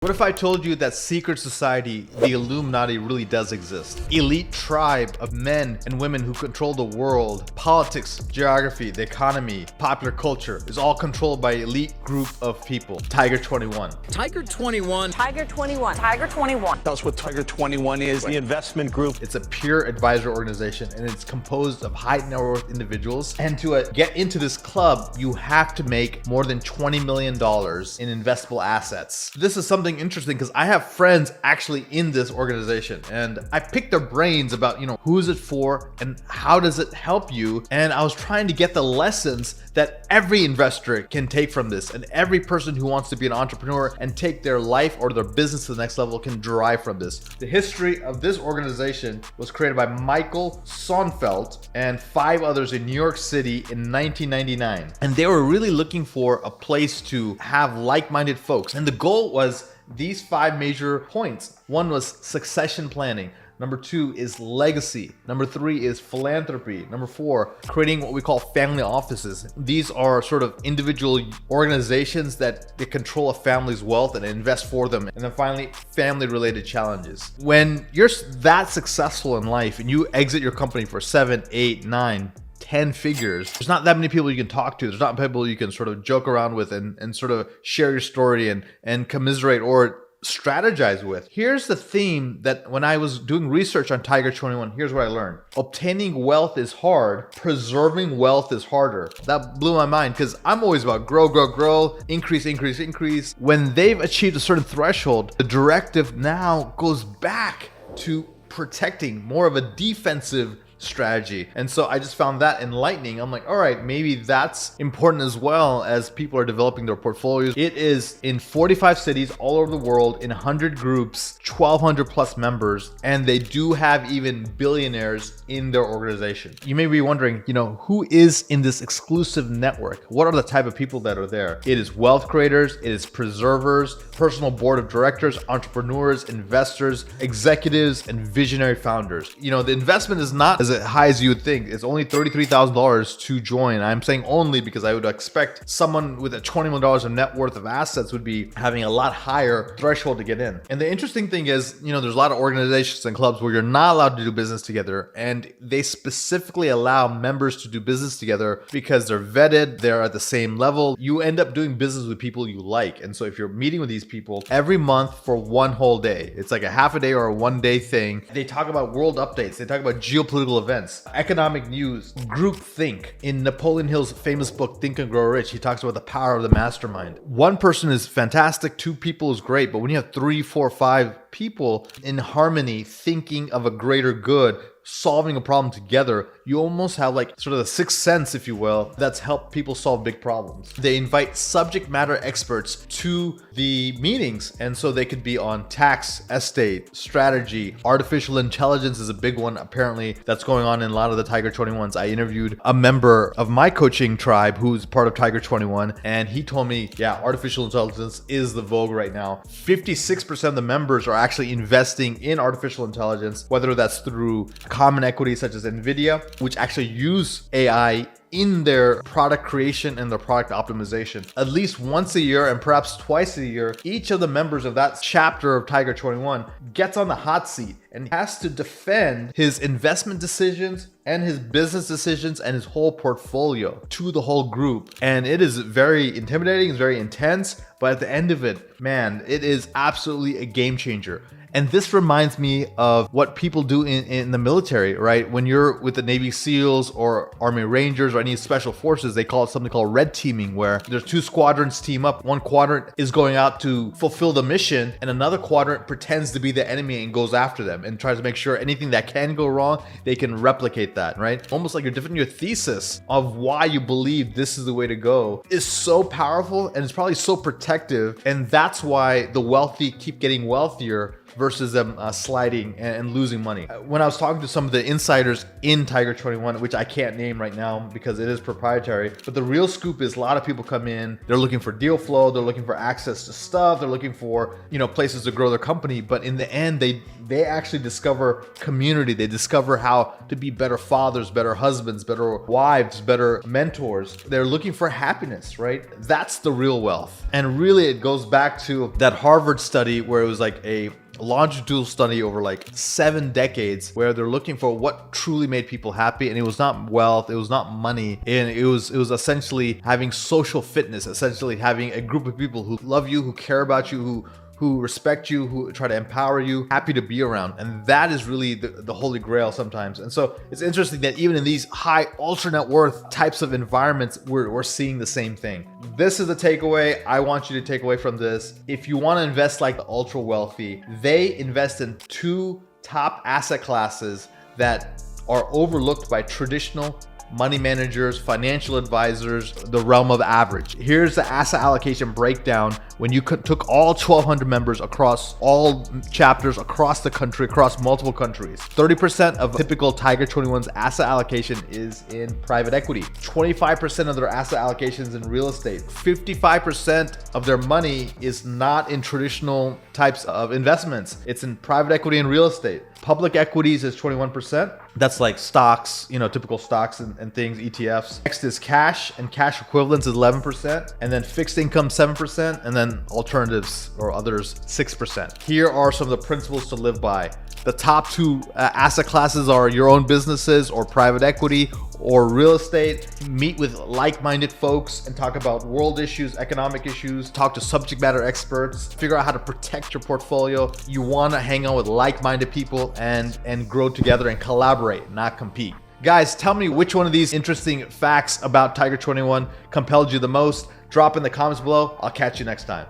What if I told you that secret society, the Illuminati, really does exist? Elite tribe of men and women who control the world, politics, geography, the economy, popular culture is all controlled by elite group of people. Tiger 21. Tiger 21. Tiger 21. Tiger 21. Tell us what Tiger 21 is. The investment group. It's a pure advisor organization and it's composed of high net worth individuals. And to get into this club, you have to make more than $20 million in investable assets. This is something interesting because I have friends actually in this organization and I picked their brains about, who is it for and how does it help you? And I was trying to get the lessons that every investor can take from this, and every person who wants to be an entrepreneur and take their life or their business to the next level can derive from this. The history of this organization was created by Michael Sonfeld and 5 others in New York City in 1999. And they were really looking for a place to have like-minded folks. And the goal was these 5 major points. One was succession planning. Number 2 is legacy. Number 3 is philanthropy. Number 4, creating what we call family offices. These are sort of individual organizations that they control a family's wealth and invest for them. And then finally, family-related challenges. When you're that successful in life and you exit your company for 7, 8, 9, 10 figures, there's not that many people you can talk to. There's not people you can sort of joke around with and sort of share your story and commiserate or strategize with. Here's the theme that when I was doing research on Tiger 21, here's what I learned. Obtaining wealth is hard. Preserving wealth is harder. That blew my mind because I'm always about grow, increase. When they've achieved a certain threshold, the directive now goes back to protecting, more of a defensive strategy. And so I just found that enlightening. I'm like, all right, maybe that's important as well as people are developing their portfolios. It is in 45 cities all over the world, in 100 groups, 1,200 plus members, and they do have even billionaires in their organization. You may be wondering, who is in this exclusive network? What are the type of people that are there? It is wealth creators, it is preservers, personal board of directors, entrepreneurs, investors, executives, and visionary founders. The investment is not as high as you would think. It's only $33,000 to join. I'm saying only because I would expect someone with a $20 million of net worth of assets would be having a lot higher threshold to get in. And the interesting thing is, there's a lot of organizations and clubs where you're not allowed to do business together, and they specifically allow members to do business together because they're vetted, they're at the same level. You end up doing business with people you like. And so if you're meeting with these people every month for one whole day, it's like a half a day or a one-day thing. They talk about world updates. They talk about geopolitical events, economic news, group think. In Napoleon Hill's famous book, Think and Grow Rich, he talks about the power of the mastermind. One person is fantastic, 2 people is great, but when you have 3, 4, 5 people in harmony, thinking of a greater good, solving a problem together, you almost have like sort of the sixth sense, if you will, that's helped people solve big problems. They invite subject matter experts to the meetings, and so they could be on tax, estate, strategy. Artificial intelligence is a big one apparently that's going on in a lot of the Tiger 21s. I interviewed a member of my coaching tribe who's part of Tiger 21, and he told me, yeah, artificial intelligence is the vogue right now. 56% of the members are actually investing in artificial intelligence, whether that's through common equity such as NVIDIA, which actually use AI in their product creation and their product optimization. At least once a year and perhaps twice a year, each of the members of that chapter of Tiger 21 gets on the hot seat and has to defend his investment decisions and his business decisions and his whole portfolio to the whole group. And it is very intimidating, it's very intense, but at the end of it, man, it is absolutely a game changer. And this reminds me of what people do in the military, right? When you're with the Navy SEALs or Army Rangers or any special forces, they call it something called red teaming, where there's 2 squadrons team up. One quadrant is going out to fulfill the mission, and another quadrant pretends to be the enemy and goes after them and tries to make sure anything that can go wrong, they can replicate that, right? Almost like you're defending your thesis of why you believe this is the way to go is so powerful, and it's probably so protective. And that's why the wealthy keep getting wealthier, versus them sliding and losing money. When I was talking to some of the insiders in Tiger 21, which I can't name right now because it is proprietary, but the real scoop is a lot of people come in, they're looking for deal flow, they're looking for access to stuff, they're looking for, places to grow their company, but in the end, they actually discover community. They discover how to be better fathers, better husbands, better wives, better mentors. They're looking for happiness, right? That's the real wealth. And really, it goes back to that Harvard study where it was like a longitudinal study over like 7 decades where they're looking for what truly made people happy. And it was not wealth, it was not money, and it was essentially having social fitness, essentially having a group of people who love you, who care about you, who respect you, who try to empower you, happy to be around. And that is really the holy grail sometimes. And so it's interesting that even in these high ultra net worth types of environments, we're seeing the same thing. This is the takeaway I want you to take away from this. If you want to invest like the ultra wealthy, they invest in 2 top asset classes that are overlooked by traditional money managers, financial advisors, the realm of average. Here's the asset allocation breakdown when you took all 1,200 members across all chapters across the country, across multiple countries. 30% of typical Tiger 21's asset allocation is in private equity. 25% of their asset allocations in real estate. 55% of their money is not in traditional types of investments. It's in private equity and real estate. Public equities is 21%. That's like stocks, typical stocks and things, ETFs. Next is cash, and cash equivalents is 11%. And then fixed income, 7%. And then alternatives or others, 6%. Here are some of the principles to live by. The top 2 asset classes are your own businesses or private equity or real estate. Meet with like-minded folks and talk about world issues, economic issues, talk to subject matter experts, figure out how to protect your portfolio. You want to hang out with like-minded people and grow together and collaborate, not compete. Guys, tell me which one of these interesting facts about Tiger 21 compelled you the most. Drop in the comments below. I'll catch you next time.